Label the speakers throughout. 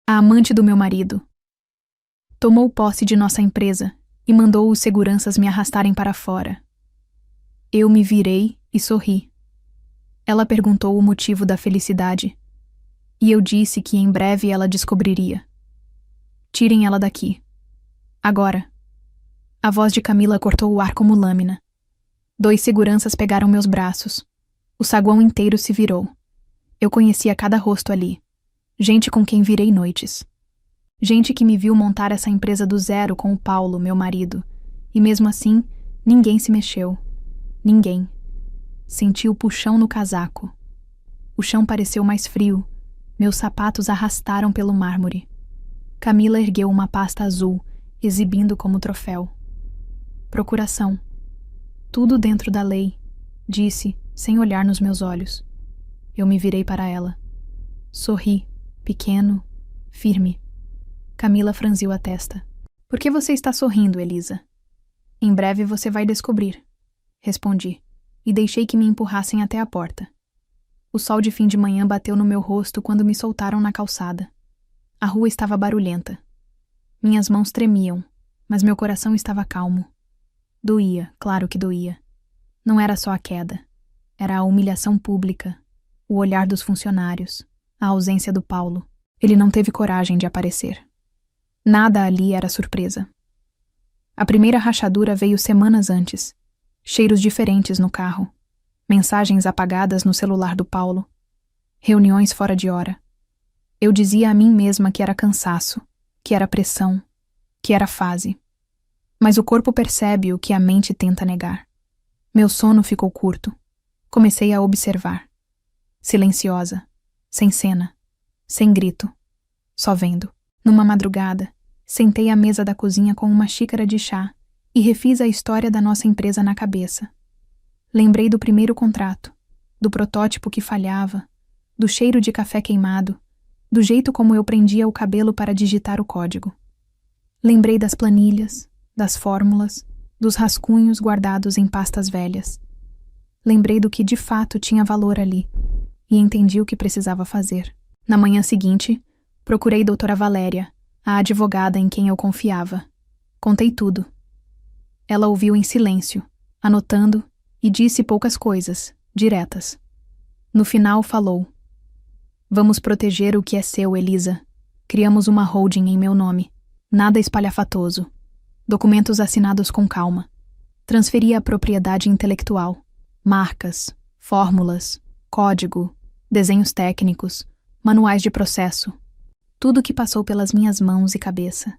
Speaker 1: A amante do meu marido. Tomou posse de nossa empresa e mandou os seguranças me arrastarem para fora. Eu me virei e sorri. Ela perguntou o motivo da felicidade, e eu disse que em breve ela descobriria. Tirem ela daqui. Agora. A voz de Camila cortou o ar como lâmina. 2 seguranças pegaram meus braços. O saguão inteiro se virou. Eu conhecia cada rosto ali. Gente com quem virei noites. Gente que me viu montar essa empresa do zero com o Paulo, meu marido. E mesmo assim, ninguém se mexeu. Ninguém. Senti o puxão no casaco. O chão pareceu mais frio. Meus sapatos arrastaram pelo mármore. Camila ergueu uma pasta azul, exibindo como troféu. Procuração. Tudo dentro da lei, disse, sem olhar nos meus olhos. Eu me virei para ela. Sorri, pequeno, firme. Camila franziu a testa. Por que você está sorrindo, Elisa? Em breve você vai descobrir. Respondi, e deixei que me empurrassem até a porta. O sol de fim de manhã bateu no meu rosto quando me soltaram na calçada. A rua estava barulhenta. Minhas mãos tremiam, mas meu coração estava calmo. Doía, claro que doía. Não era só a queda. Era a humilhação pública, o olhar dos funcionários, a ausência do Paulo. Ele não teve coragem de aparecer. Nada ali era surpresa. A primeira rachadura veio semanas antes. Cheiros diferentes no carro. Mensagens apagadas no celular do Paulo. Reuniões fora de hora. Eu dizia a mim mesma que era cansaço, que era pressão, que era fase. Mas o corpo percebe o que a mente tenta negar. Meu sono ficou curto. Comecei a observar. Silenciosa, sem cena, sem grito, só vendo. Numa madrugada, sentei à mesa da cozinha com uma xícara de chá e refiz a história da nossa empresa na cabeça. Lembrei do primeiro contrato, do protótipo que falhava, do cheiro de café queimado, do jeito como eu prendia o cabelo para digitar o código. Lembrei das planilhas, das fórmulas, dos rascunhos guardados em pastas velhas. Lembrei do que de fato tinha valor ali e entendi o que precisava fazer. Na manhã seguinte, procurei doutora Valéria, a advogada em quem eu confiava. Contei tudo. Ela ouviu em silêncio, anotando, e disse poucas coisas, diretas. No final falou: Vamos proteger o que é seu, Elisa. Criamos uma holding em meu nome. Nada espalhafatoso. Documentos assinados com calma. Transferi a propriedade intelectual. Marcas, fórmulas, código, desenhos técnicos, manuais de processo. Tudo que passou pelas minhas mãos e cabeça.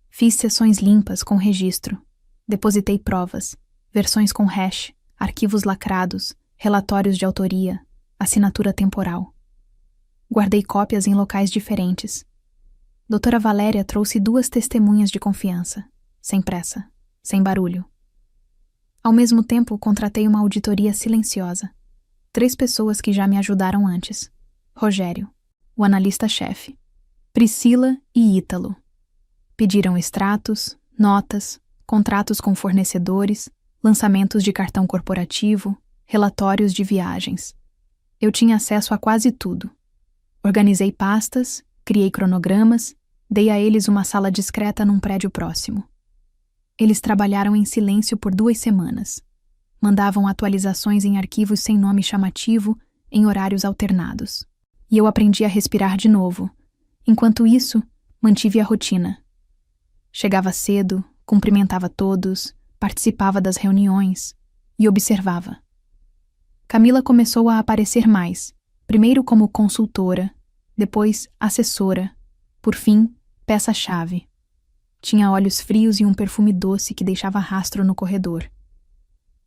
Speaker 1: Fiz sessões limpas com registro. Depositei provas, versões com hash, arquivos lacrados, relatórios de autoria, assinatura temporal. Guardei cópias em locais diferentes. Doutora Valéria trouxe 2 testemunhas de confiança, sem pressa, sem barulho. Ao mesmo tempo, contratei uma auditoria silenciosa. 3 pessoas que já me ajudaram antes. Rogério, o analista-chefe, Priscila e Ítalo. Pediram extratos, notas, contratos com fornecedores, lançamentos de cartão corporativo, relatórios de viagens. Eu tinha acesso a quase tudo. Organizei pastas, criei cronogramas, dei a eles uma sala discreta num prédio próximo. Eles trabalharam em silêncio por 2 semanas. Mandavam atualizações em arquivos sem nome chamativo, em horários alternados. E eu aprendi a respirar de novo. Enquanto isso, mantive a rotina. Chegava cedo, cumprimentava todos, participava das reuniões e observava. Camila começou a aparecer mais, primeiro como consultora, depois assessora, por fim, peça-chave. Tinha olhos frios e um perfume doce que deixava rastro no corredor.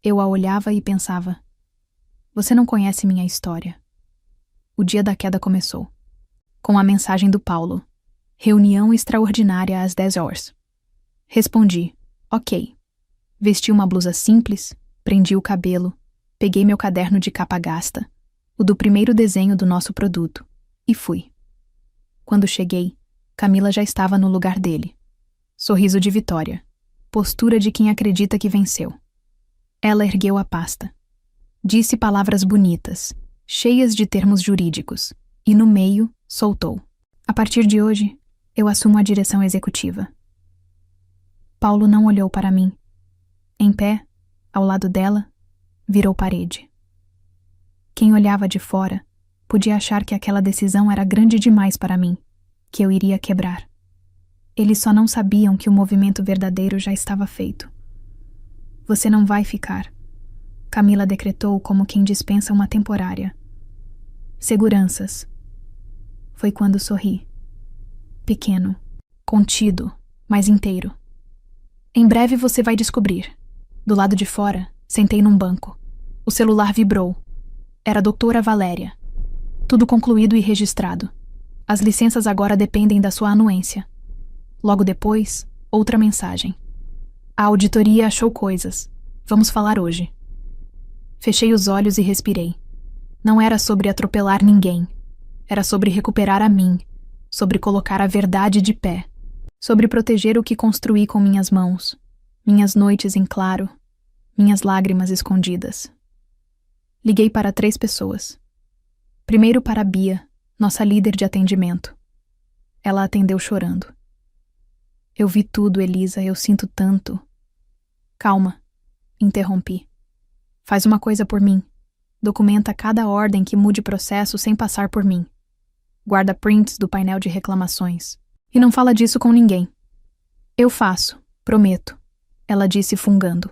Speaker 1: Eu a olhava e pensava: você não conhece minha história. O dia da queda começou, com a mensagem do Paulo: reunião extraordinária às 10 horas. Respondi: ok. Vesti uma blusa simples, prendi o cabelo, peguei meu caderno de capa gasta, o do primeiro desenho do nosso produto, e fui. Quando cheguei, Camila já estava no lugar dele. Sorriso de vitória. Postura de quem acredita que venceu. Ela ergueu a pasta. Disse palavras bonitas, cheias de termos jurídicos, e no meio, soltou: A partir de hoje, eu assumo a direção executiva. Paulo não olhou para mim. Em pé, ao lado dela, virou parede. Quem olhava de fora podia achar que aquela decisão era grande demais para mim, que eu iria quebrar. Eles só não sabiam que o movimento verdadeiro já estava feito. Você não vai ficar, Camila decretou como quem dispensa uma temporária. Seguranças. Foi quando sorri. Pequeno, contido, mas inteiro. Em breve você vai descobrir. Do lado de fora, sentei num banco. O celular vibrou. Era a doutora Valéria. Tudo concluído e registrado. As licenças agora dependem da sua anuência. Logo depois, outra mensagem. A auditoria achou coisas. Vamos falar hoje. Fechei os olhos e respirei. Não era sobre atropelar ninguém. Era sobre recuperar a mim. Sobre colocar a verdade de pé. Sobre proteger o que construí com minhas mãos. Minhas noites em claro. Minhas lágrimas escondidas. Liguei para 3 pessoas. Primeiro para Bia, nossa líder de atendimento. Ela atendeu chorando. Eu vi tudo, Elisa, eu sinto tanto. Calma, interrompi. Faz uma coisa por mim. Documenta cada ordem que mude processo sem passar por mim. Guarda prints do painel de reclamações. E não fala disso com ninguém. Eu faço, prometo, ela disse fungando.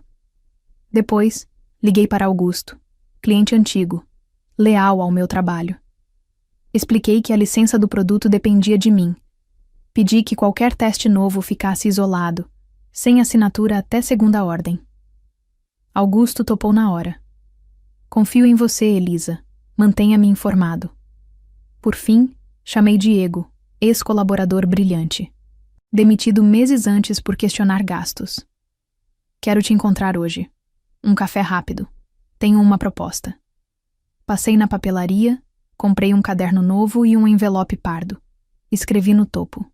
Speaker 1: Depois, liguei para Augusto, cliente antigo, leal ao meu trabalho. Expliquei que a licença do produto dependia de mim. Pedi que qualquer teste novo ficasse isolado, sem assinatura até segunda ordem. Augusto topou na hora. Confio em você, Elisa. Mantenha-me informado. Por fim, chamei Diego, ex-colaborador brilhante. Demitido meses antes por questionar gastos. Quero te encontrar hoje. Um café rápido. Tenho uma proposta. Passei na papelaria, comprei um caderno novo e um envelope pardo. Escrevi no topo.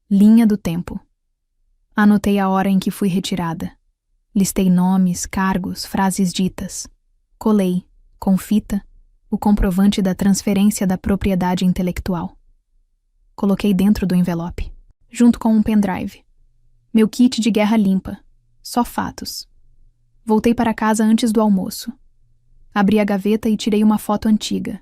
Speaker 1: Linha do tempo. Anotei a hora em que fui retirada. Listei nomes, cargos, frases ditas. Colei, com fita, o comprovante da transferência da propriedade intelectual. Coloquei dentro do envelope, junto com um pendrive. Meu kit de guerra limpa. Só fatos. Voltei para casa antes do almoço. Abri a gaveta e tirei uma foto antiga.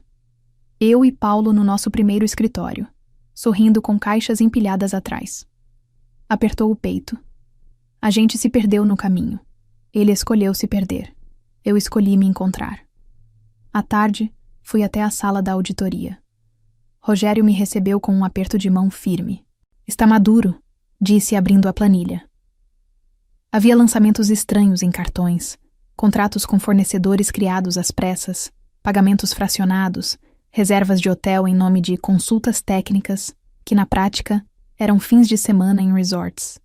Speaker 1: Eu e Paulo no nosso primeiro escritório, sorrindo com caixas empilhadas atrás. Apertou o peito. A gente se perdeu no caminho. Ele escolheu se perder. Eu escolhi me encontrar. À tarde, fui até a sala da auditoria. Rogério me recebeu com um aperto de mão firme. Está maduro, disse abrindo a planilha. Havia lançamentos estranhos em cartões, contratos com fornecedores criados às pressas, pagamentos fracionados, reservas de hotel em nome de consultas técnicas, que na prática eram fins de semana em resorts.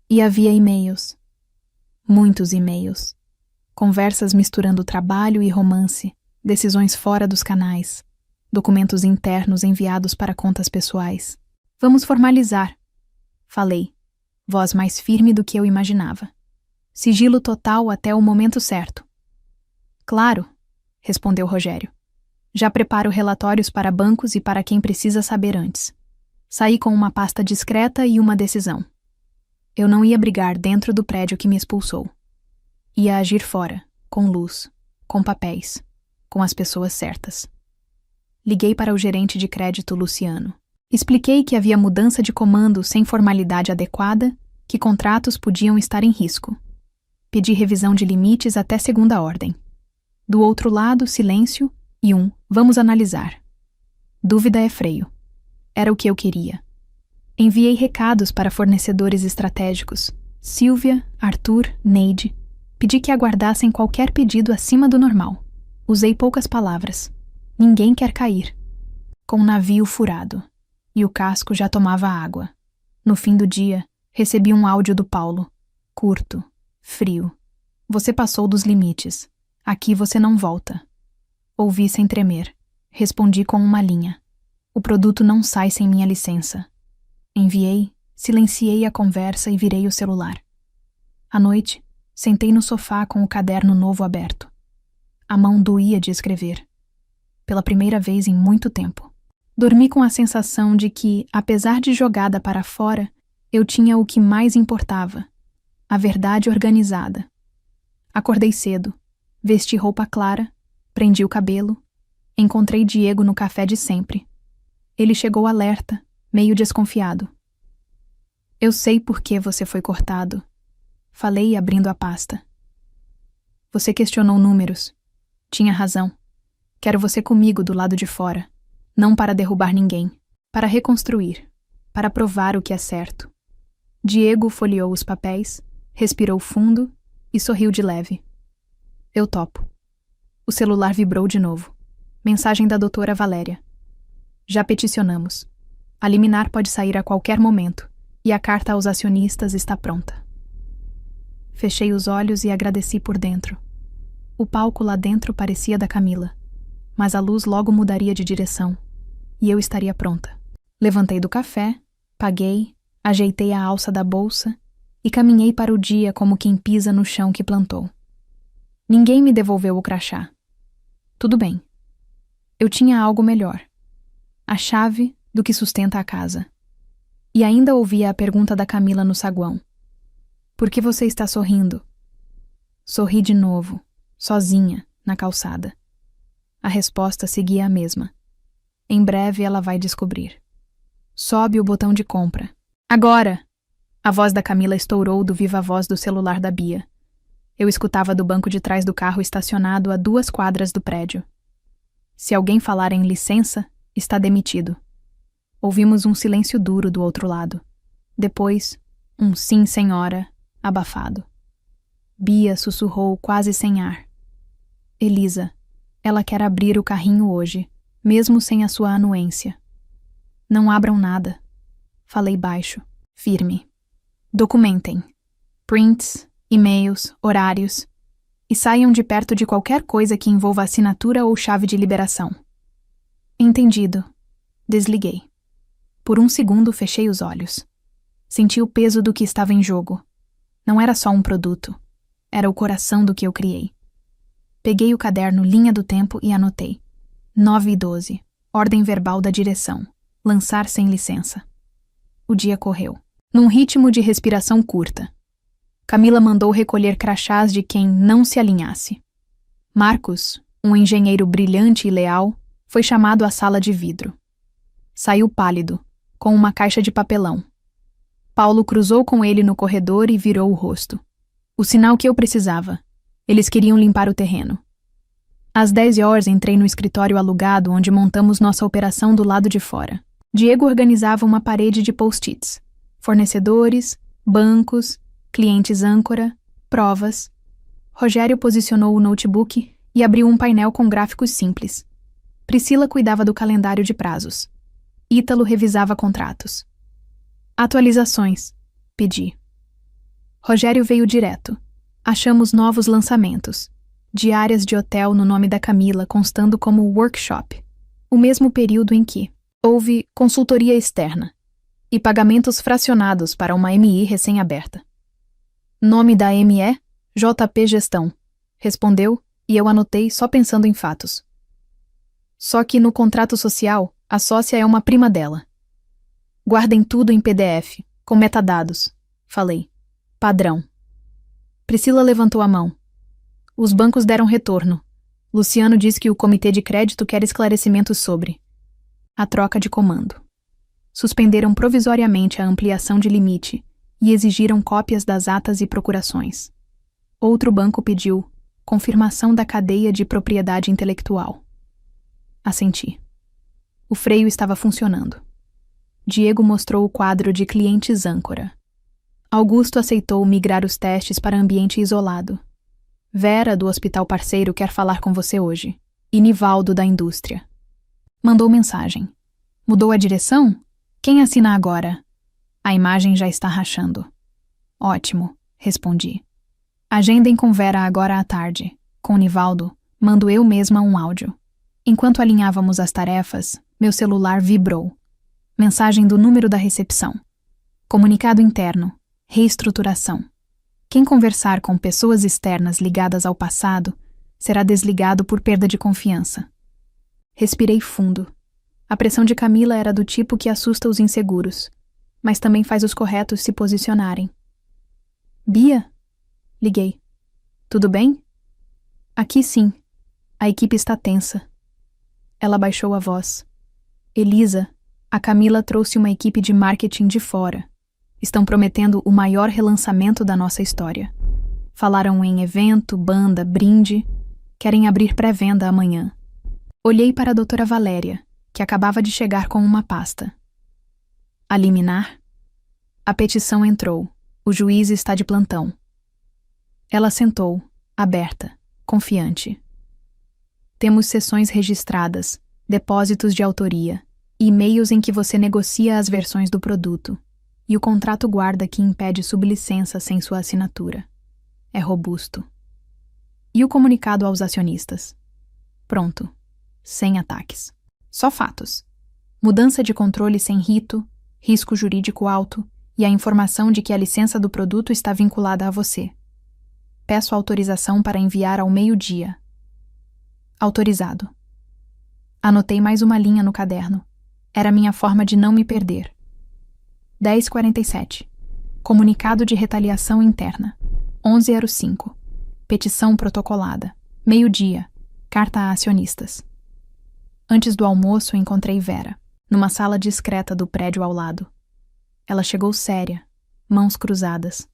Speaker 1: E havia e-mails. Muitos e-mails. Conversas misturando trabalho e romance, decisões fora dos canais, documentos internos enviados para contas pessoais. Vamos formalizar, falei, voz mais firme do que eu imaginava. Sigilo total até o momento certo. Claro, respondeu Rogério. Já preparo relatórios para bancos e para quem precisa saber antes. Saí com uma pasta discreta e uma decisão. Eu não ia brigar dentro do prédio que me expulsou. Ia agir fora, com luz, com papéis, com as pessoas certas. Liguei para o gerente de crédito Luciano. Expliquei que havia mudança de comando sem formalidade adequada, que contratos podiam estar em risco. Pedi revisão de limites até segunda ordem. Do outro lado, silêncio e vamos analisar. Dúvida é freio. Era o que eu queria. Enviei recados para fornecedores estratégicos, Silvia, Arthur, Neide. Pedi que aguardassem qualquer pedido acima do normal. Usei poucas palavras. Ninguém quer cair. Com o navio furado. E o casco já tomava água. No fim do dia, recebi um áudio do Paulo. Curto, frio. Você passou dos limites. Aqui você não volta. Ouvi sem tremer. Respondi com uma linha. O produto não sai sem minha licença. Enviei, silenciei a conversa e virei o celular. À noite, sentei no sofá com o caderno novo aberto. A mão doía de escrever. Pela primeira vez em muito tempo. Dormi com a sensação de que, apesar de jogada para fora, eu tinha o que mais importava: a verdade organizada. Acordei cedo, vesti roupa clara, prendi o cabelo, encontrei Diego no café de sempre. Ele chegou alerta, meio desconfiado. Eu sei por que você foi cortado. Falei abrindo a pasta. Você questionou números. Tinha razão. Quero você comigo do lado de fora. Não para derrubar ninguém. Para reconstruir. Para provar o que é certo. Diego folheou os papéis, respirou fundo e sorriu de leve. Eu topo. O celular vibrou de novo. Mensagem da doutora Valéria. Já peticionamos. A liminar pode sair a qualquer momento e a carta aos acionistas está pronta. Fechei os olhos e agradeci por dentro. O palco lá dentro parecia da Camila, mas a luz logo mudaria de direção e eu estaria pronta. Levantei do café, paguei, ajeitei a alça da bolsa e caminhei para o dia como quem pisa no chão que plantou. Ninguém me devolveu o crachá. Tudo bem. Eu tinha algo melhor. A chave do que sustenta a casa. E ainda ouvia a pergunta da Camila no saguão. Por que você está sorrindo? Sorri de novo, sozinha, na calçada. A resposta seguia a mesma. Em breve ela vai descobrir. Sobe o botão de compra. Agora! A voz da Camila estourou do viva-voz do celular da Bia. Eu escutava do banco de trás do carro estacionado a 2 quadras do prédio. Se alguém falar em licença, está demitido. Ouvimos um silêncio duro do outro lado. Depois, um sim, senhora, abafado. Bia sussurrou quase sem ar. Elisa, ela quer abrir o carrinho hoje, mesmo sem a sua anuência. Não abram nada. Falei baixo, firme. Documentem. Prints, e-mails, horários. E saiam de perto de qualquer coisa que envolva assinatura ou chave de liberação. Entendido. Desliguei. Por um segundo fechei os olhos. Senti o peso do que estava em jogo. Não era só um produto. Era o coração do que eu criei. Peguei o caderno Linha do Tempo e anotei. 9:12. Ordem verbal da direção. Lançar sem licença. O dia correu. Num ritmo de respiração curta. Camila mandou recolher crachás de quem não se alinhasse. Marcos, um engenheiro brilhante e leal, foi chamado à sala de vidro. Saiu pálido, com uma caixa de papelão. Paulo cruzou com ele no corredor e virou o rosto. O sinal que eu precisava. Eles queriam limpar o terreno. Às 10h entrei no escritório alugado onde montamos nossa operação do lado de fora. Diego organizava uma parede de post-its. Fornecedores, bancos, clientes âncora, provas. Rogério posicionou o notebook e abriu um painel com gráficos simples. Priscila cuidava do calendário de prazos. Ítalo revisava contratos. Atualizações, pedi. Rogério veio direto. Achamos novos lançamentos. Diárias de hotel no nome da Camila constando como workshop. O mesmo período em que houve consultoria externa e pagamentos fracionados para uma MI recém-aberta. Nome da ME? JP Gestão. Respondeu e eu anotei só pensando em fatos. Só que no contrato social, a sócia é uma prima dela. Guardem tudo em PDF, com metadados. Falei. Padrão. Priscila levantou a mão. Os bancos deram retorno. Luciano diz que o comitê de crédito quer esclarecimentos sobre a troca de comando. Suspenderam provisoriamente a ampliação de limite e exigiram cópias das atas e procurações. Outro banco pediu confirmação da cadeia de propriedade intelectual. Assenti. O freio estava funcionando. Diego mostrou o quadro de clientes âncora. Augusto aceitou migrar os testes para ambiente isolado. Vera, do hospital parceiro, quer falar com você hoje. E Nivaldo, da indústria. Mandou mensagem. Mudou a direção? Quem assina agora? A imagem já está rachando. Ótimo, respondi. Agendem com Vera agora à tarde. Com Nivaldo, mando eu mesma um áudio. Enquanto alinhávamos as tarefas, meu celular vibrou. Mensagem do número da recepção. Comunicado interno. Reestruturação. Quem conversar com pessoas externas ligadas ao passado será desligado por perda de confiança. Respirei fundo. A pressão de Camila era do tipo que assusta os inseguros, mas também faz os corretos se posicionarem. Bia? Liguei. Tudo bem? Aqui sim. A equipe está tensa. Ela baixou a voz. Elisa, a Camila trouxe uma equipe de marketing de fora. Estão prometendo o maior relançamento da nossa história. Falaram em evento, banda, brinde. Querem abrir pré-venda amanhã. Olhei para a doutora Valéria, que acabava de chegar com uma pasta. A liminar? A petição entrou. O juiz está de plantão. Ela sentou, aberta, confiante. Temos sessões registradas, depósitos de autoria, e-mails em que você negocia as versões do produto, e o contrato guarda que impede sublicença sem sua assinatura. É robusto. E o comunicado aos acionistas? Pronto. Sem ataques. Só fatos. Mudança de controle sem rito, risco jurídico alto e a informação de que a licença do produto está vinculada a você. Peço autorização para enviar ao meio-dia. Autorizado. Anotei mais uma linha no caderno. Era minha forma de não me perder. 10h47. Comunicado de retaliação interna. 11h05. Petição protocolada. Meio-dia. Carta a acionistas. Antes do almoço, encontrei Vera, numa sala discreta do prédio ao lado. Ela chegou séria, mãos cruzadas.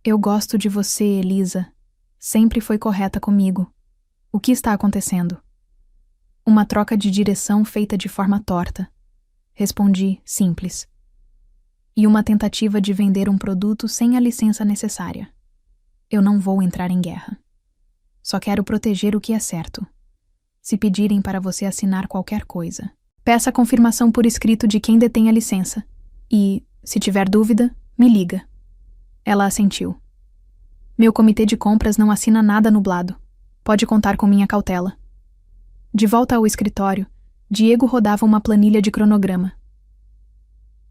Speaker 1: Eu gosto de você, Elisa. Sempre foi correta comigo. O que está acontecendo? Uma troca de direção feita de forma torta. Respondi, simples. E uma tentativa de vender um produto sem a licença necessária. Eu não vou entrar em guerra. Só quero proteger o que é certo. Se pedirem para você assinar qualquer coisa, peça a confirmação por escrito de quem detém a licença. E, se tiver dúvida, me liga. Ela assentiu. Meu comitê de compras não assina nada nublado. Pode contar com minha cautela. De volta ao escritório, Diego rodava uma planilha de cronograma.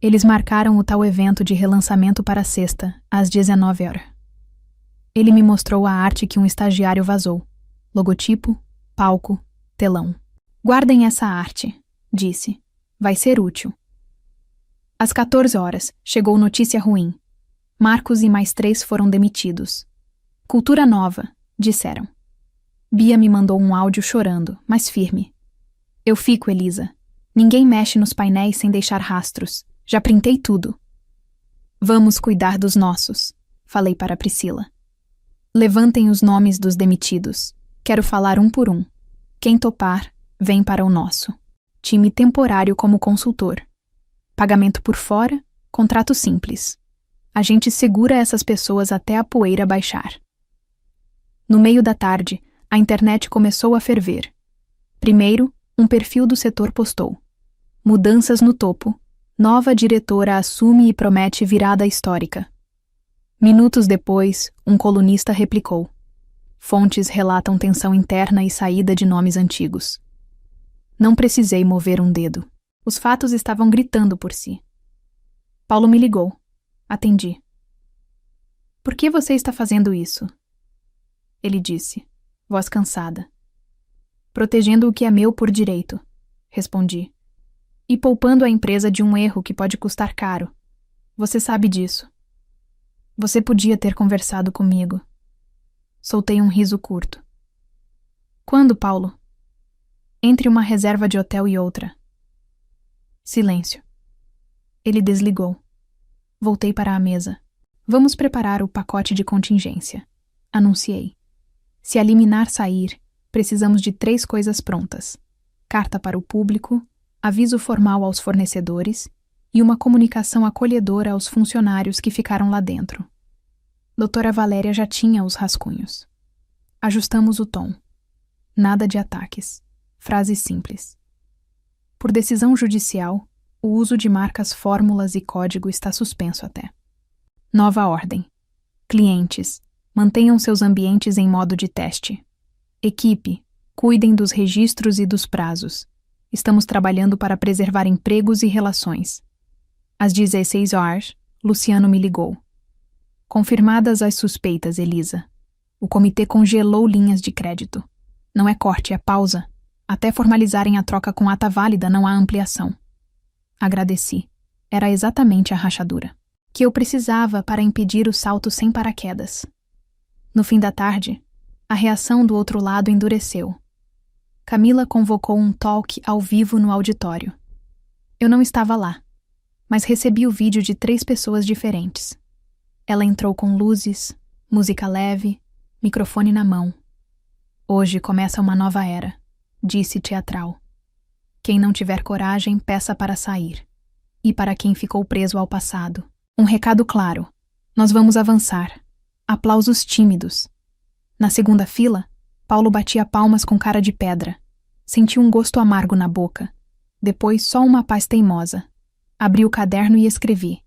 Speaker 1: Eles marcaram o tal evento de relançamento para sexta, às 19h. Ele me mostrou a arte que um estagiário vazou. Logotipo, palco, telão. Guardem essa arte, disse. Vai ser útil. Às 14h, chegou notícia ruim. Marcos e mais 3 foram demitidos. Cultura nova, disseram. Bia me mandou um áudio chorando, mas firme. Eu fico, Elisa. Ninguém mexe nos painéis sem deixar rastros. Já printei tudo. Vamos cuidar dos nossos, falei para Priscila. Levantem os nomes dos demitidos. Quero falar um por um. Quem topar, vem para o nosso. Time temporário como consultor. Pagamento por fora, contrato simples. A gente segura essas pessoas até a poeira baixar. No meio da tarde, a internet começou a ferver. Primeiro, um perfil do setor postou. Mudanças no topo. Nova diretora assume e promete virada histórica. Minutos depois, um colunista replicou. Fontes relatam tensão interna e saída de nomes antigos. Não precisei mover um dedo. Os fatos estavam gritando por si. Paulo me ligou. Atendi. Por que você está fazendo isso? Ele disse, voz cansada. Protegendo o que é meu por direito, respondi. E poupando a empresa de um erro que pode custar caro. Você sabe disso. Você podia ter conversado comigo. Soltei um riso curto. Quando, Paulo? Entre uma reserva de hotel e outra. Silêncio. Ele desligou. Voltei para a mesa. Vamos preparar o pacote de contingência. Anunciei. Se a liminar sair, precisamos de 3 coisas prontas. Carta para o público, aviso formal aos fornecedores e uma comunicação acolhedora aos funcionários que ficaram lá dentro. Doutora Valéria já tinha os rascunhos. Ajustamos o tom. Nada de ataques. Frases simples. Por decisão judicial, o uso de marcas, fórmulas e código está suspenso até. Nova ordem. Clientes, mantenham seus ambientes em modo de teste. Equipe, cuidem dos registros e dos prazos. Estamos trabalhando para preservar empregos e relações. Às 16h, Luciano me ligou. Confirmadas as suspeitas, Elisa. O comitê congelou linhas de crédito. Não é corte, é pausa. Até formalizarem a troca com ata válida, não há ampliação. Agradeci. Era exatamente a rachadura que eu precisava para impedir o salto sem paraquedas. No fim da tarde, a reação do outro lado endureceu. Camila convocou um talk ao vivo no auditório. Eu não estava lá, mas recebi o vídeo de 3 pessoas diferentes. Ela entrou com luzes, música leve, microfone na mão. Hoje começa uma nova era, disse teatral. Quem não tiver coragem, peça para sair. E para quem ficou preso ao passado, um recado claro. Nós vamos avançar. Aplausos tímidos. Na segunda fila, Paulo batia palmas com cara de pedra. Senti um gosto amargo na boca. Depois, só uma paz teimosa. Abri o caderno e escrevi.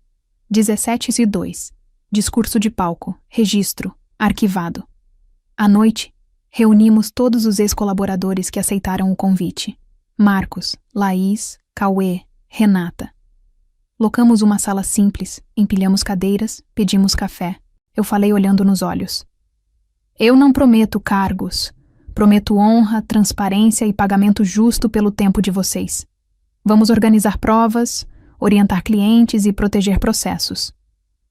Speaker 1: 17:02. Discurso de palco. Registro. Arquivado. À noite, reunimos todos os ex-colaboradores que aceitaram o convite. Marcos, Laís, Cauê, Renata. Locamos uma sala simples, empilhamos cadeiras, pedimos café. Eu falei olhando nos olhos. Eu não prometo cargos. Prometo honra, transparência e pagamento justo pelo tempo de vocês. Vamos organizar provas, orientar clientes e proteger processos.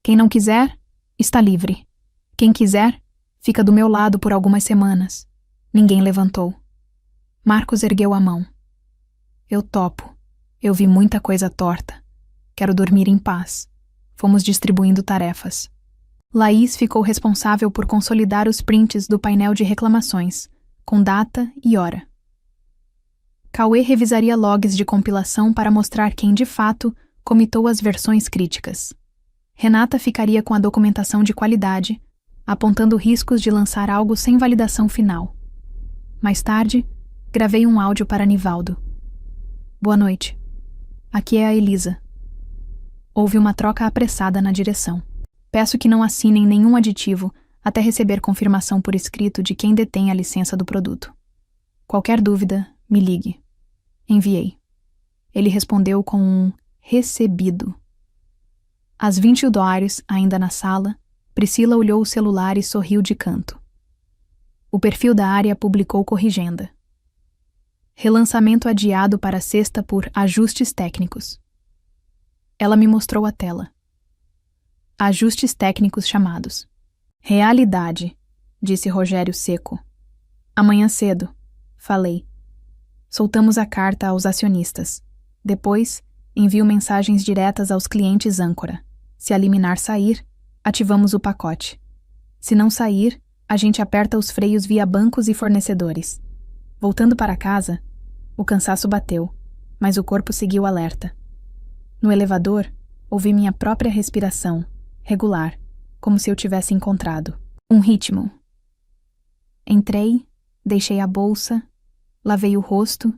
Speaker 1: Quem não quiser, está livre. Quem quiser, fica do meu lado por algumas semanas. Ninguém levantou. Marcos ergueu a mão. Eu topo. Eu vi muita coisa torta. Quero dormir em paz. Fomos distribuindo tarefas. Laís ficou responsável por consolidar os prints do painel de reclamações, com data e hora. Cauê revisaria logs de compilação para mostrar quem, de fato, comitou as versões críticas. Renata ficaria com a documentação de qualidade, apontando riscos de lançar algo sem validação final. Mais tarde, gravei um áudio para Nivaldo. Boa noite. Aqui é a Elisa. Houve uma troca apressada na direção. Peço que não assinem nenhum aditivo até receber confirmação por escrito de quem detém a licença do produto. Qualquer dúvida, me ligue. Enviei. Ele respondeu com um recebido. Às 20 usuários, ainda na sala, Priscila olhou o celular e sorriu de canto. O perfil da área publicou corrigenda. Relançamento adiado para sexta por ajustes técnicos. Ela me mostrou a tela. Ajustes técnicos chamados. Realidade, disse Rogério seco. Amanhã cedo, falei. Soltamos a carta aos acionistas. Depois, envio mensagens diretas aos clientes âncora. Se a liminar sair, ativamos o pacote. Se não sair, a gente aperta os freios via bancos e fornecedores. Voltando para casa, o cansaço bateu, mas o corpo seguiu alerta. No elevador, ouvi minha própria respiração, regular, como se eu tivesse encontrado um ritmo. Entrei, deixei a bolsa, lavei o rosto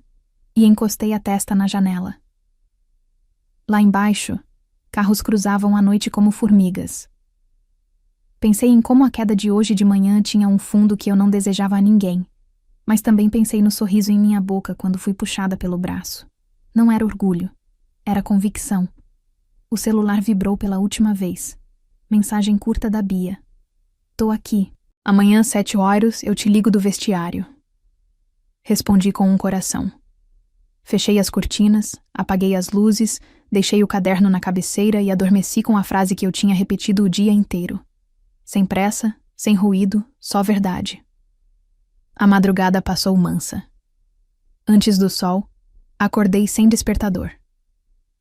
Speaker 1: e encostei a testa na janela. Lá embaixo, carros cruzavam a noite como formigas. Pensei em como a queda de hoje de manhã tinha um fundo que eu não desejava a ninguém, mas também pensei no sorriso em minha boca quando fui puxada pelo braço. Não era orgulho, era convicção. O celular vibrou pela última vez. Mensagem curta da Bia. Tô aqui. Amanhã, 7h, eu te ligo do vestiário. Respondi com um coração. Fechei as cortinas, apaguei as luzes, deixei o caderno na cabeceira e adormeci com a frase que eu tinha repetido o dia inteiro. Sem pressa, sem ruído, só verdade. A madrugada passou mansa. Antes do sol, acordei sem despertador.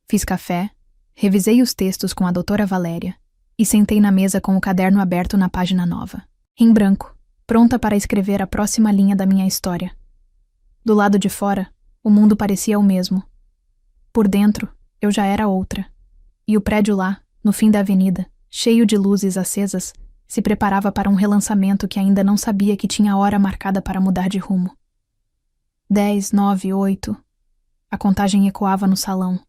Speaker 1: Fiz café, revisei os textos com a doutora Valéria e sentei na mesa com o caderno aberto na página nova, em branco, pronta para escrever a próxima linha da minha história. Do lado de fora, o mundo parecia o mesmo. Por dentro, eu já era outra. E o prédio lá, no fim da avenida, cheio de luzes acesas, se preparava para um relançamento que ainda não sabia que tinha hora marcada para mudar de rumo. 10, 9, 8. A contagem ecoava no salão.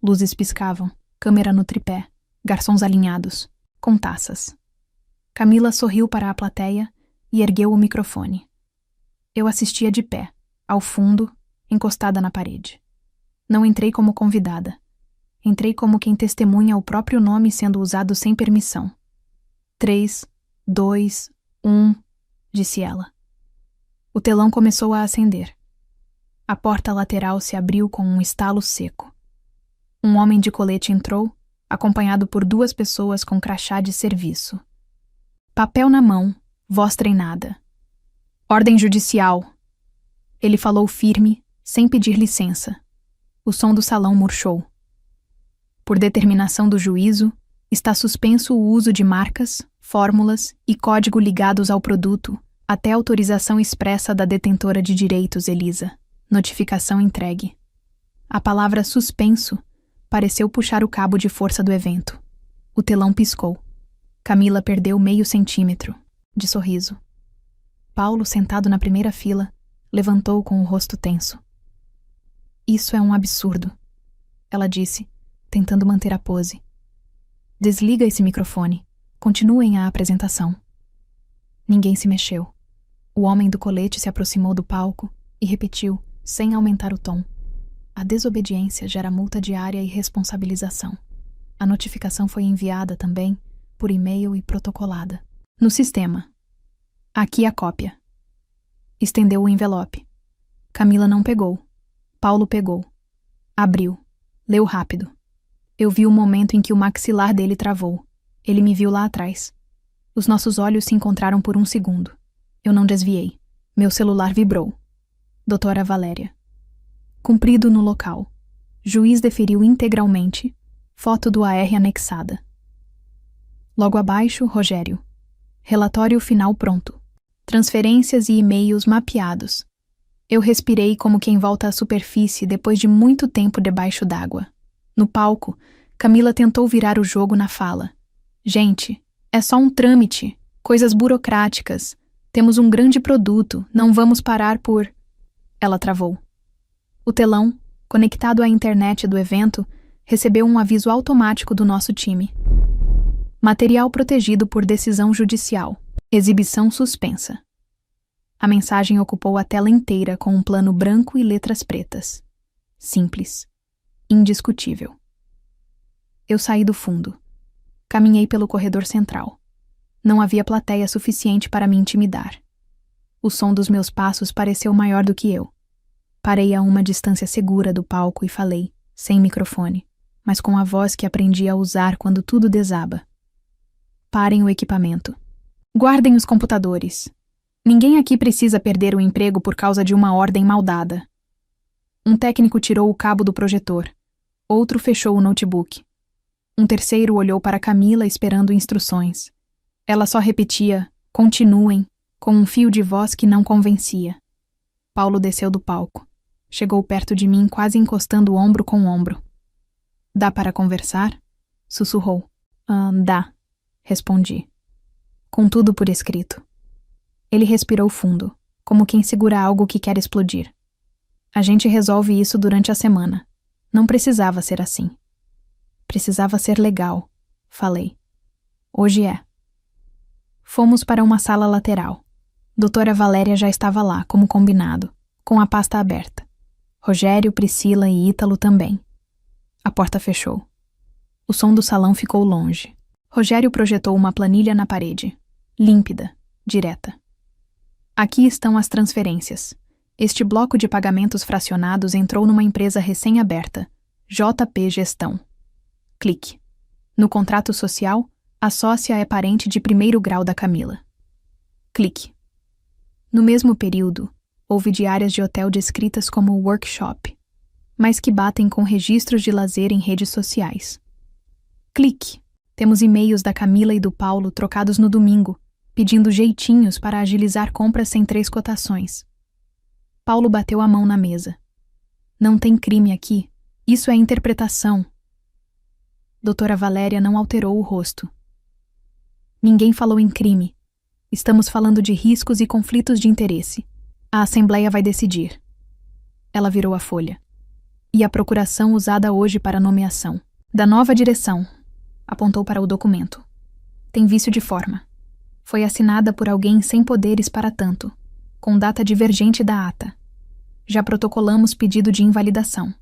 Speaker 1: Luzes piscavam, câmera no tripé, garçons alinhados, com taças. Camila sorriu para a plateia e ergueu o microfone. Eu assistia de pé, ao fundo, encostada na parede. Não entrei como convidada. Entrei como quem testemunha o próprio nome sendo usado sem permissão. 3, 2, 1, disse ela. O telão começou a acender. A porta lateral se abriu com um estalo seco. Um homem de colete entrou, acompanhado por 2 pessoas com crachá de serviço. Papel na mão, voz treinada. Ordem judicial. Ele falou firme, sem pedir licença. O som do salão murchou. Por determinação do juízo, está suspenso o uso de marcas, fórmulas e código ligados ao produto, até autorização expressa da detentora de direitos, Elisa. Notificação entregue. A palavra suspenso pareceu puxar o cabo de força do evento. O telão piscou. Camila perdeu meio centímetro, de sorriso. Paulo, sentado na primeira fila, levantou com o rosto tenso. Isso é um absurdo, ela disse, tentando manter a pose. Desliga esse microfone. Continuem a apresentação. Ninguém se mexeu. O homem do colete se aproximou do palco e repetiu, sem aumentar o tom. A desobediência gera multa diária e responsabilização. A notificação foi enviada também, por e-mail e protocolada. No sistema. Aqui a cópia. Estendeu o envelope. Camila não pegou. Paulo pegou. Abriu. Leu rápido. Eu vi o momento em que o maxilar dele travou. Ele me viu lá atrás. Os nossos olhos se encontraram por um segundo. Eu não desviei. Meu celular vibrou. Doutora Valéria. Cumprido no local. Juiz deferiu integralmente. Foto do AR anexada. Logo abaixo, Rogério. Relatório final pronto. Transferências e e-mails mapeados. Eu respirei como quem volta à superfície depois de muito tempo debaixo d'água. No palco, Camila tentou virar o jogo na fala. Gente, é só um trâmite, coisas burocráticas. Temos um grande produto, não vamos parar por... Ela travou. O telão, conectado à internet do evento, recebeu um aviso automático do nosso time. Material protegido por decisão judicial. Exibição suspensa. A mensagem ocupou a tela inteira com um plano branco e letras pretas. Simples. Indiscutível. Eu saí do fundo. Caminhei pelo corredor central. Não havia plateia suficiente para me intimidar. O som dos meus passos pareceu maior do que eu. Parei a uma distância segura do palco e falei, sem microfone, mas com a voz que aprendi a usar quando tudo desaba. Parem o equipamento. Guardem os computadores. Ninguém aqui precisa perder o emprego por causa de uma ordem mal dada. Um técnico tirou o cabo do projetor. Outro fechou o notebook. Um terceiro olhou para Camila esperando instruções. Ela só repetia, continuem, com um fio de voz que não convencia. Paulo desceu do palco. Chegou perto de mim, quase encostando ombro com ombro. Dá para conversar? Sussurrou. Dá, respondi. Com tudo por escrito. Ele respirou fundo, como quem segura algo que quer explodir. A gente resolve isso durante a semana. Não precisava ser assim. Precisava ser legal, falei. Hoje é. Fomos para uma sala lateral. Doutora Valéria já estava lá, como combinado, com a pasta aberta. Rogério, Priscila e Ítalo também. A porta fechou. O som do salão ficou longe. Rogério projetou uma planilha na parede. Límpida, direta. Aqui estão as transferências. Este bloco de pagamentos fracionados entrou numa empresa recém-aberta, JP Gestão. Clique. No contrato social, a sócia é parente de primeiro grau da Camila. Clique. No mesmo período, houve diárias de hotel descritas como workshop, mas que batem com registros de lazer em redes sociais. Clique. Temos e-mails da Camila e do Paulo trocados no domingo, pedindo jeitinhos para agilizar compras sem 3 cotações. Paulo bateu a mão na mesa. Não tem crime aqui. Isso é interpretação. Doutora Valéria não alterou o rosto. Ninguém falou em crime. Estamos falando de riscos e conflitos de interesse. A Assembleia vai decidir. Ela virou a folha. E a procuração usada hoje para a nomeação. Da nova direção. Apontou para o documento. Tem vício de forma. Foi assinada por alguém sem poderes para tanto, com data divergente da ata. Já protocolamos pedido de invalidação.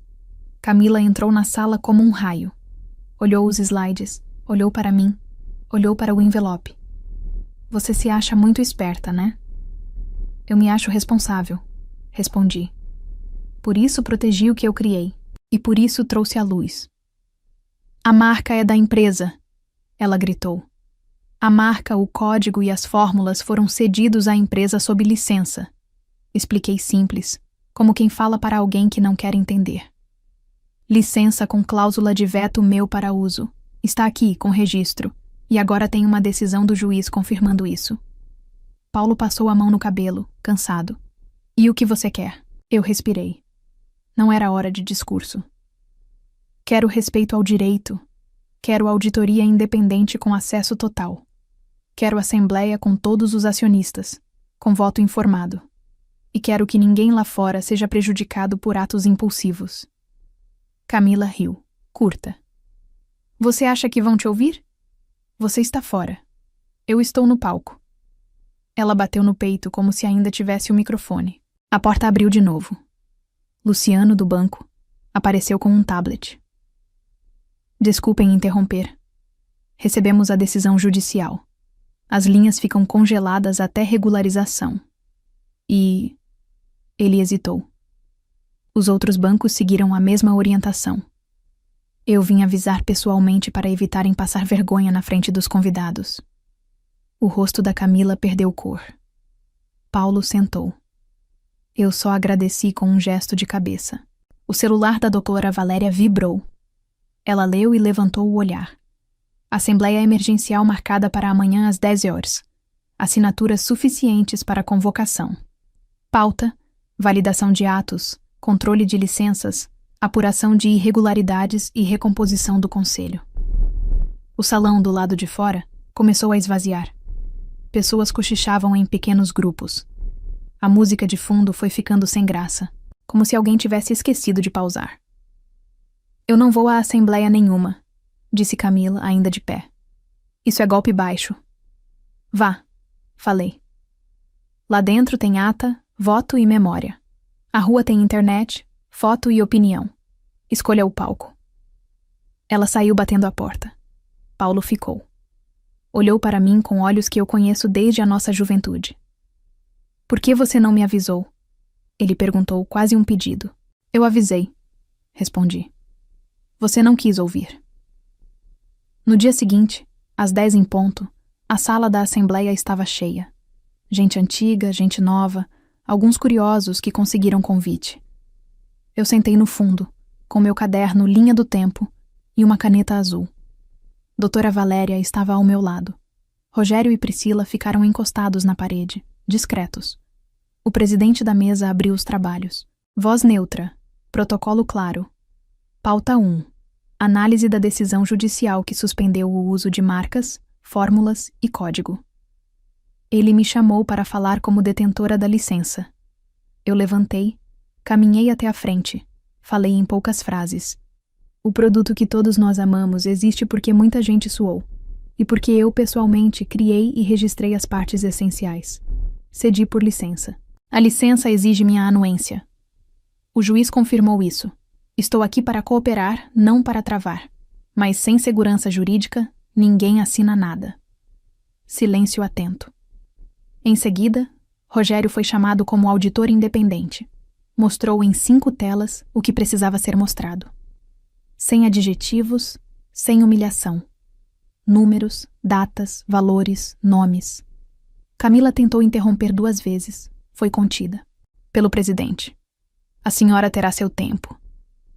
Speaker 1: Camila entrou na sala como um raio. Olhou os slides, olhou para mim, olhou para o envelope. Você se acha muito esperta, né? Eu me acho responsável, respondi. Por isso protegi o que eu criei. E por isso trouxe à luz. A marca é da empresa, ela gritou. A marca, o código e as fórmulas foram cedidos à empresa sob licença. Expliquei simples, como quem fala para alguém que não quer entender. Licença com cláusula de veto meu para uso. Está aqui, com registro. E agora tem uma decisão do juiz confirmando isso. Paulo passou a mão no cabelo, cansado. E o que você quer? Eu respirei. Não era hora de discurso. Quero respeito ao direito. Quero auditoria independente com acesso total. Quero assembleia com todos os acionistas, com voto informado. E quero que ninguém lá fora seja prejudicado por atos impulsivos. Camila riu, curta. Você acha que vão te ouvir? Você está fora. Eu estou no palco. Ela bateu no peito como se ainda tivesse o microfone. A porta abriu de novo. Luciano, do banco, apareceu com um tablet. Desculpem interromper. Recebemos a decisão judicial. As linhas ficam congeladas até regularização. E... Ele hesitou. Os outros bancos seguiram a mesma orientação. Eu vim avisar pessoalmente para evitarem passar vergonha na frente dos convidados. O rosto da Camila perdeu cor. Paulo sentou. Eu só agradeci com um gesto de cabeça. O celular da doutora Valéria vibrou. Ela leu e levantou o olhar. Assembleia emergencial marcada para amanhã às 10 horas. Assinaturas suficientes para convocação. Pauta: validação de atos, controle de licenças, apuração de irregularidades e recomposição do conselho. O salão do lado de fora começou a esvaziar. Pessoas cochichavam em pequenos grupos. A música de fundo foi ficando sem graça, como se alguém tivesse esquecido de pausar. Eu não vou a assembleia nenhuma, disse Camila, ainda de pé. Isso é golpe baixo. Vá, falei. Lá dentro tem ata, voto e memória. A rua tem internet, foto e opinião. Escolha o palco. Ela saiu batendo a porta. Paulo ficou. Olhou para mim com olhos que eu conheço desde a nossa juventude. Por que você não me avisou? Ele perguntou, quase um pedido. Eu avisei, respondi. Você não quis ouvir. No dia seguinte, às 10 em ponto, a sala da assembleia estava cheia. Gente antiga, gente nova, alguns curiosos que conseguiram convite. Eu sentei no fundo, com meu caderno Linha do Tempo e uma caneta azul. Doutora Valéria estava ao meu lado. Rogério e Priscila ficaram encostados na parede, discretos. O presidente da mesa abriu os trabalhos. Voz neutra. Protocolo claro. Pauta 1. Análise da decisão judicial que suspendeu o uso de marcas, fórmulas e código. Ele me chamou para falar como detentora da licença. Eu levantei, caminhei até a frente. Falei em poucas frases. O produto que todos nós amamos existe porque muita gente suou. E porque eu, pessoalmente, criei e registrei as partes essenciais. Cedi por licença. A licença exige minha anuência. O juiz confirmou isso. Estou aqui para cooperar, não para travar. Mas sem segurança jurídica, ninguém assina nada. Silêncio atento. Em seguida, Rogério foi chamado como auditor independente. Mostrou em 5 telas o que precisava ser mostrado. Sem adjetivos, sem humilhação. Números, datas, valores, nomes. Camila tentou interromper 2 vezes. Foi contida. Pelo presidente. A senhora terá seu tempo.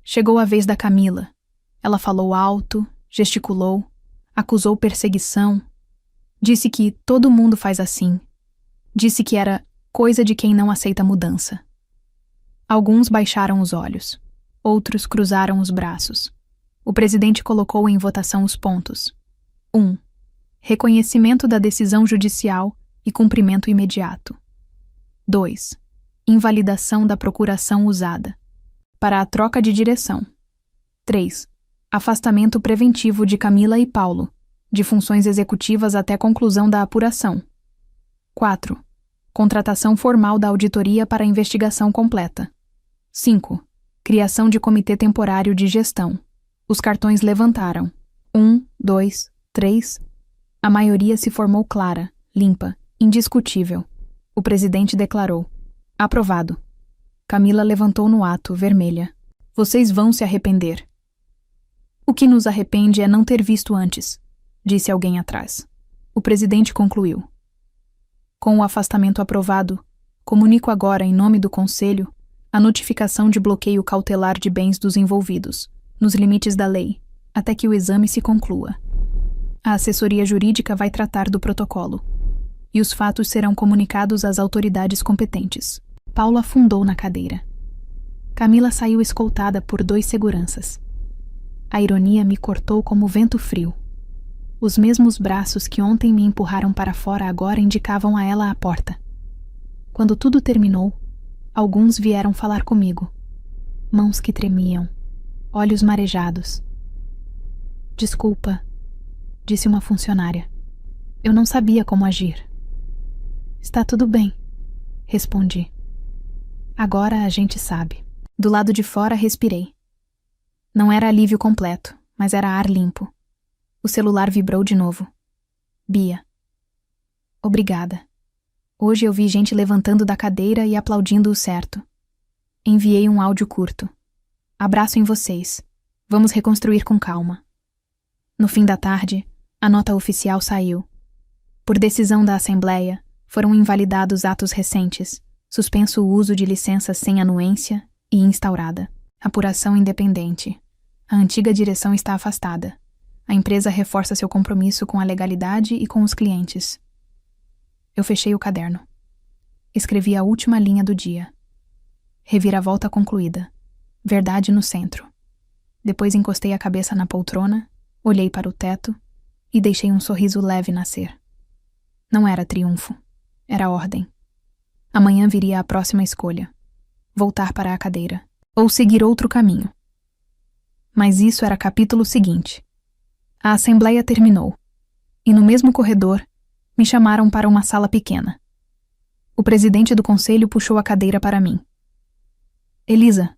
Speaker 1: Chegou a vez da Camila. Ela falou alto, gesticulou, acusou perseguição. Disse que todo mundo faz assim. Disse que era coisa de quem não aceita mudança. Alguns baixaram os olhos. Outros cruzaram os braços. O presidente colocou em votação os pontos. 1. Reconhecimento da decisão judicial e cumprimento imediato. 2. Invalidação da procuração usada. Para a troca de direção. 3. Afastamento preventivo de Camila e Paulo, de funções executivas até conclusão da apuração. 4. Contratação formal da auditoria para a investigação completa. 5. Criação de comitê temporário de gestão. Os cartões levantaram. 1, 2, 3. A maioria se formou clara, limpa, indiscutível. O presidente declarou: aprovado. Camila levantou no ato, vermelha. Vocês vão se arrepender. O que nos arrepende é não ter visto antes, disse alguém atrás. O presidente concluiu. Com o afastamento aprovado, comunico agora, em nome do Conselho, a notificação de bloqueio cautelar de bens dos envolvidos, nos limites da lei, até que o exame se conclua. A assessoria jurídica vai tratar do protocolo, e os fatos serão comunicados às autoridades competentes. Paulo afundou na cadeira. Camila saiu escoltada por 2 seguranças. A ironia me cortou como vento frio. Os mesmos braços que ontem me empurraram para fora agora indicavam a ela a porta. Quando tudo terminou, alguns vieram falar comigo. Mãos que tremiam, olhos marejados. Desculpa, disse uma funcionária. Eu não sabia como agir. Está tudo bem, respondi. Agora a gente sabe. Do lado de fora respirei. Não era alívio completo, mas era ar limpo. O celular vibrou de novo. Bia. Obrigada. Hoje eu vi gente levantando da cadeira e aplaudindo o certo. Enviei um áudio curto. Abraço em vocês. Vamos reconstruir com calma. No fim da tarde, a nota oficial saiu. Por decisão da Assembleia, foram invalidados atos recentes, suspenso o uso de licenças sem anuência e instaurada apuração independente. A antiga direção está afastada. A empresa reforça seu compromisso com a legalidade e com os clientes. Eu fechei o caderno. Escrevi a última linha do dia. Reviravolta concluída. Verdade no centro. Depois encostei a cabeça na poltrona, olhei para o teto e deixei um sorriso leve nascer. Não era triunfo. Era ordem. Amanhã viria a próxima escolha. Voltar para a cadeira. Ou seguir outro caminho. Mas isso era capítulo seguinte. A assembleia terminou. E no mesmo corredor, me chamaram para uma sala pequena. O presidente do conselho puxou a cadeira para mim. Elisa,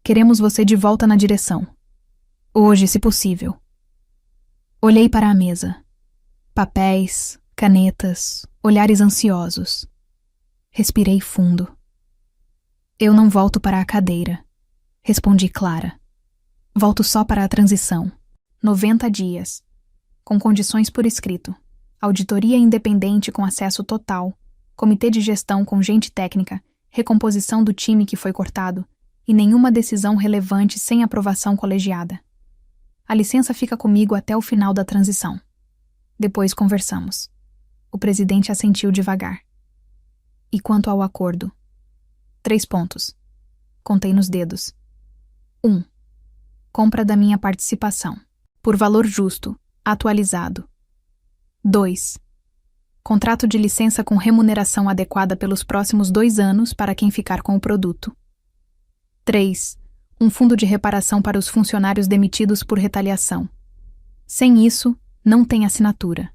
Speaker 1: queremos você de volta na direção. Hoje, se possível. Olhei para a mesa. Papéis, canetas, olhares ansiosos. Respirei fundo. Eu não volto para a cadeira, respondi clara. Volto só para a transição. 90 dias. Com condições por escrito. Auditoria independente com acesso total. Comitê de gestão com gente técnica. Recomposição do time que foi cortado. E nenhuma decisão relevante sem aprovação colegiada. A licença fica comigo até o final da transição. Depois conversamos. O presidente assentiu devagar. E quanto ao acordo? 3 pontos. Contei nos dedos. 1. Compra da minha participação. Por valor justo, atualizado. 2. Contrato de licença com remuneração adequada pelos próximos 2 anos para quem ficar com o produto. 3. Um fundo de reparação para os funcionários demitidos por retaliação. Sem isso, não tem assinatura.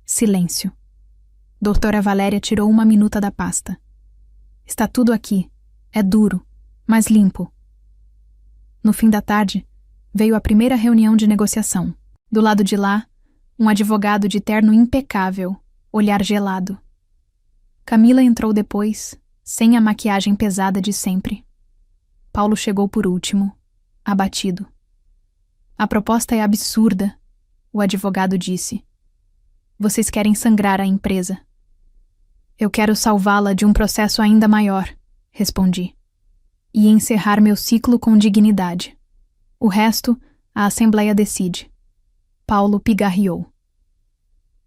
Speaker 1: Silêncio. Doutora Valéria tirou uma minuta da pasta. Está tudo aqui. É duro, mas limpo. No fim da tarde, veio a primeira reunião de negociação. Do lado de lá, um advogado de terno impecável, olhar gelado. Camila entrou depois, sem a maquiagem pesada de sempre. Paulo chegou por último, abatido. A proposta é absurda, o advogado disse. Vocês querem sangrar a empresa. Eu quero salvá-la de um processo ainda maior, respondi. E encerrar meu ciclo com dignidade. O resto, a Assembleia decide. Paulo pigarreou.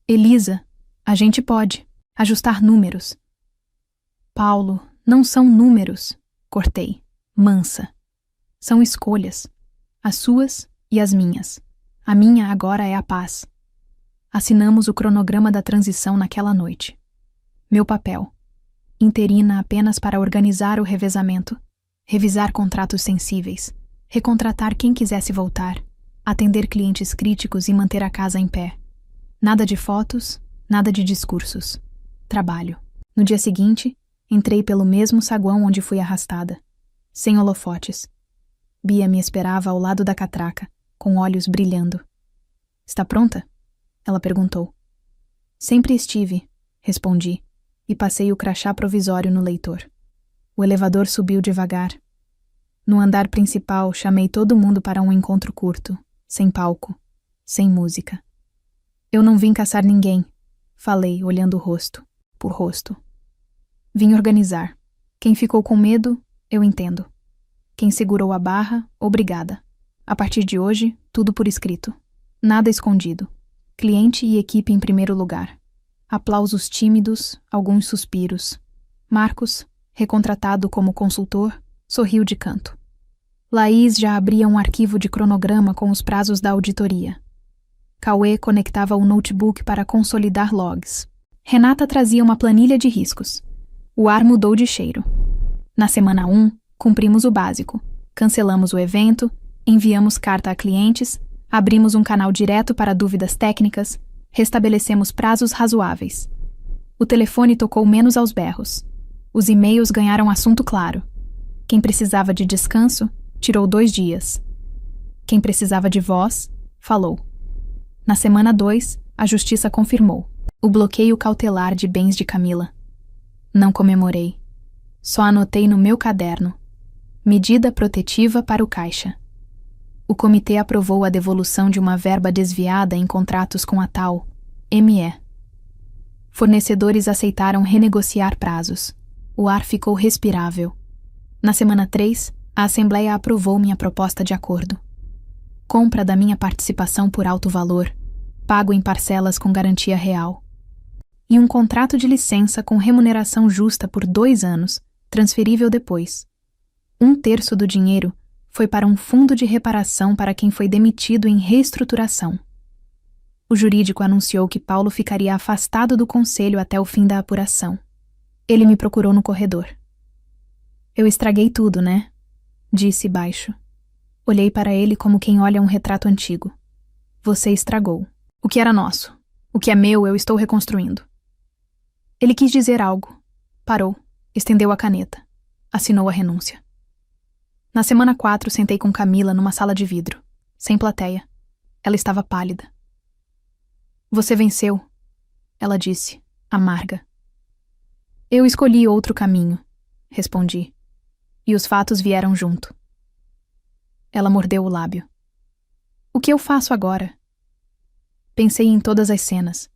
Speaker 1: Elisa, a gente pode ajustar números. Paulo, não são números, cortei, mansa. São escolhas, as suas e as minhas. A minha agora é a paz. Assinamos o cronograma da transição naquela noite. Meu papel. Interina apenas para organizar o revezamento, revisar contratos sensíveis, recontratar quem quisesse voltar, atender clientes críticos e manter a casa em pé. Nada de fotos, nada de discursos. Trabalho. No dia seguinte, entrei pelo mesmo saguão onde fui arrastada, sem holofotes. Bia me esperava ao lado da catraca, com olhos brilhando. Está pronta? Ela perguntou. Sempre estive, respondi, e passei o crachá provisório no leitor. O elevador subiu devagar. No andar principal, chamei todo mundo para um encontro curto, sem palco, sem música. Eu não vim caçar ninguém, falei, olhando rosto por rosto. Vim organizar. Quem ficou com medo, eu entendo. Quem segurou a barra, obrigada. A partir de hoje, tudo por escrito. Nada escondido. Cliente e equipe em primeiro lugar. Aplausos tímidos, alguns suspiros. Marcos, recontratado como consultor, sorriu de canto. Laís já abria um arquivo de cronograma com os prazos da auditoria. Cauê conectava o notebook para consolidar logs. Renata trazia uma planilha de riscos. O ar mudou de cheiro. Na semana 1, cumprimos o básico. Cancelamos o evento, enviamos carta a clientes, abrimos um canal direto para dúvidas técnicas, restabelecemos prazos razoáveis. O telefone tocou menos aos berros. Os e-mails ganharam assunto claro. Quem precisava de descanso, tirou 2 dias. Quem precisava de voz, falou. Na semana 2, a justiça confirmou o bloqueio cautelar de bens de Camila. Não comemorei. Só anotei no meu caderno. Medida protetiva para o caixa. O comitê aprovou a devolução de uma verba desviada em contratos com a tal ME. Fornecedores aceitaram renegociar prazos. O ar ficou respirável. Na semana 3, a Assembleia aprovou minha proposta de acordo. Compra da minha participação por alto valor, pago em parcelas com garantia real. E um contrato de licença com remuneração justa por 2 anos, transferível depois. 1/3 do dinheiro foi para um fundo de reparação para quem foi demitido em reestruturação. O jurídico anunciou que Paulo ficaria afastado do conselho até o fim da apuração. Ele me procurou no corredor. Eu estraguei tudo, né? Disse baixo. Olhei para ele como quem olha um retrato antigo. Você estragou. O que era nosso. O que é meu, eu estou reconstruindo. Ele quis dizer algo. Parou. Estendeu a caneta. Assinou a renúncia. Na semana 4, sentei com Camila numa sala de vidro. Sem plateia. Ela estava pálida. Você venceu, ela disse, amarga. Eu escolhi outro caminho, respondi. E os fatos vieram junto. Ela mordeu o lábio. O que eu faço agora? Pensei em todas as cenas.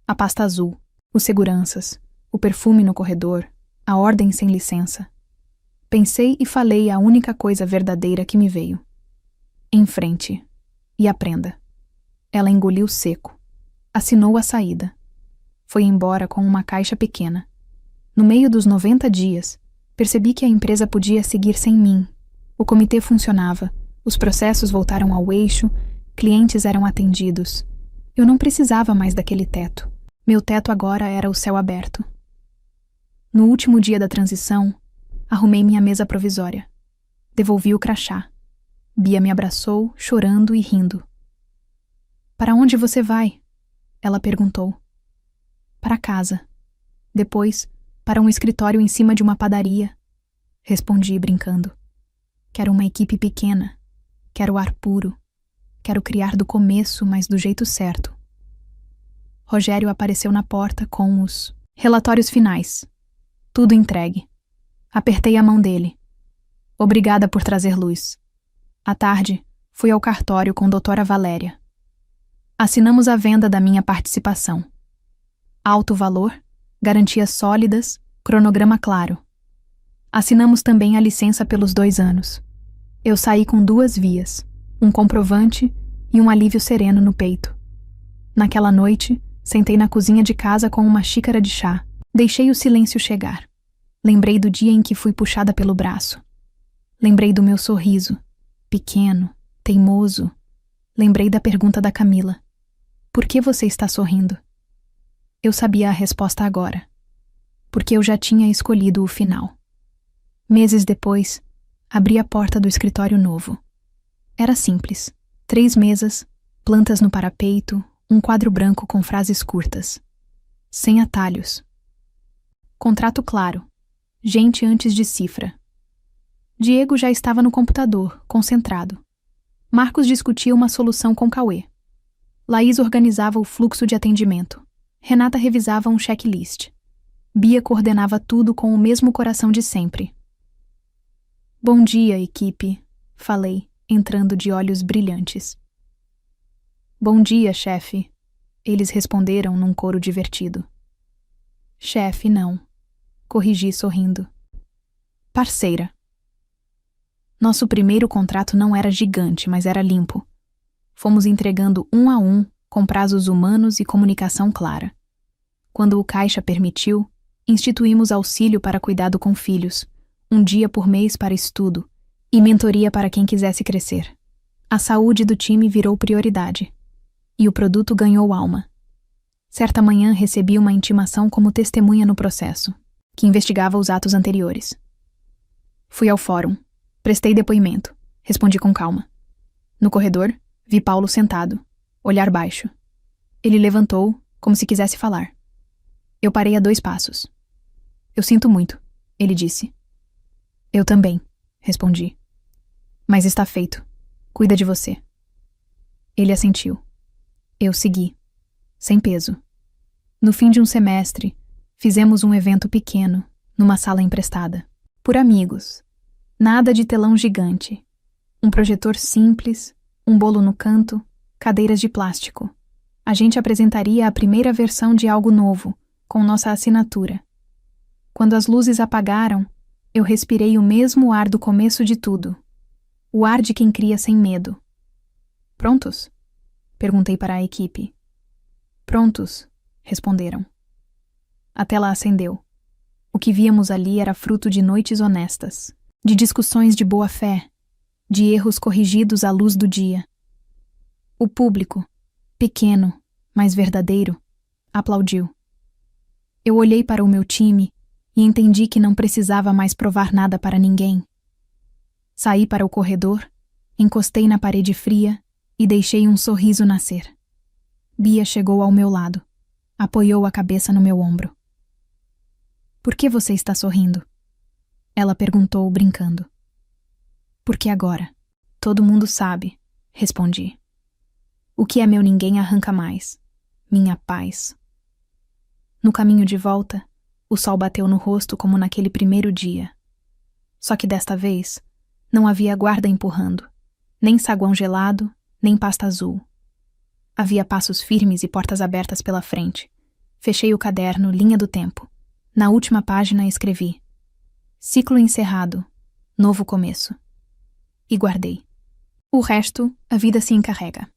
Speaker 1: A pasta azul, os seguranças, o perfume no corredor, a ordem sem licença. Pensei e falei a única coisa verdadeira que me veio. Em frente. E aprenda. Ela engoliu seco. Assinou a saída. Foi embora com uma caixa pequena. No meio dos 90 dias, percebi que a empresa podia seguir sem mim. O comitê funcionava, os processos voltaram ao eixo, clientes eram atendidos. Eu não precisava mais daquele teto. Meu teto agora era o céu aberto. No último dia da transição, arrumei minha mesa provisória. Devolvi o crachá. Bia me abraçou, chorando e rindo. Para onde você vai? Ela perguntou. Para casa. Depois, para um escritório em cima de uma padaria. Respondi, brincando. Quero uma equipe pequena. Quero ar puro. Quero criar do começo, mas do jeito certo. Rogério apareceu na porta com os relatórios finais. Tudo entregue. Apertei a mão dele. Obrigada por trazer luz. À tarde, fui ao cartório com doutora Valéria. Assinamos a venda da minha participação. Alto valor, garantias sólidas, cronograma claro. Assinamos também a licença pelos 2 anos. Eu saí com 2 vias, um comprovante e um alívio sereno no peito. Naquela noite, sentei na cozinha de casa com uma xícara de chá. Deixei o silêncio chegar. Lembrei do dia em que fui puxada pelo braço. Lembrei do meu sorriso, pequeno, teimoso. Lembrei da pergunta da Camila. Por que você está sorrindo? Eu sabia a resposta agora. Porque eu já tinha escolhido o final. Meses depois, abri a porta do escritório novo. Era simples. 3 mesas, plantas no parapeito, um quadro branco com frases curtas. Sem atalhos. Contrato claro. Gente antes de cifra. Diego já estava no computador, concentrado. Marcos discutia uma solução com Cauê. Laís organizava o fluxo de atendimento. Renata revisava um checklist. Bia coordenava tudo com o mesmo coração de sempre. Bom dia, equipe, falei, entrando de olhos brilhantes. Bom dia, chefe, eles responderam num coro divertido. Chefe, não, corrigi sorrindo. Parceira. Nosso primeiro contrato não era gigante, mas era limpo. Fomos entregando um a um, com prazos humanos e comunicação clara. Quando o caixa permitiu, instituímos auxílio para cuidado com filhos, um dia por mês para estudo e mentoria para quem quisesse crescer. A saúde do time virou prioridade. E o produto ganhou alma. Certa manhã recebi uma intimação como testemunha no processo, que investigava os atos anteriores. Fui ao fórum, prestei depoimento, respondi com calma. No corredor, vi Paulo sentado, olhar baixo. Ele levantou, como se quisesse falar. Eu parei a 2 passos. Eu sinto muito, ele disse. Eu também, respondi. Mas está feito. Cuida de você. Ele assentiu. Eu segui, sem peso. No fim de um semestre, fizemos um evento pequeno, numa sala emprestada. Por amigos. Nada de telão gigante. Um projetor simples, um bolo no canto, cadeiras de plástico. A gente apresentaria a primeira versão de algo novo, com nossa assinatura. Quando as luzes apagaram, eu respirei o mesmo ar do começo de tudo. O ar de quem cria sem medo. Prontos? Perguntei para a equipe. Prontos, responderam. A tela acendeu. O que víamos ali era fruto de noites honestas, de discussões de boa-fé, de erros corrigidos à luz do dia. O público, pequeno, mas verdadeiro, aplaudiu. Eu olhei para o meu time e entendi que não precisava mais provar nada para ninguém. Saí para o corredor, encostei na parede fria e deixei um sorriso nascer. Bia chegou ao meu lado, apoiou a cabeça no meu ombro. Por que você está sorrindo? Ela perguntou, brincando. Porque agora. Todo mundo sabe, respondi. O que é meu ninguém arranca mais. Minha paz. No caminho de volta, o sol bateu no rosto como naquele primeiro dia. Só que desta vez, não havia guarda empurrando, nem saguão gelado, nem pasta azul. Havia passos firmes e portas abertas pela frente. Fechei o caderno, linha do tempo. Na última página escrevi: ciclo encerrado, novo começo. E guardei. O resto, a vida se encarrega.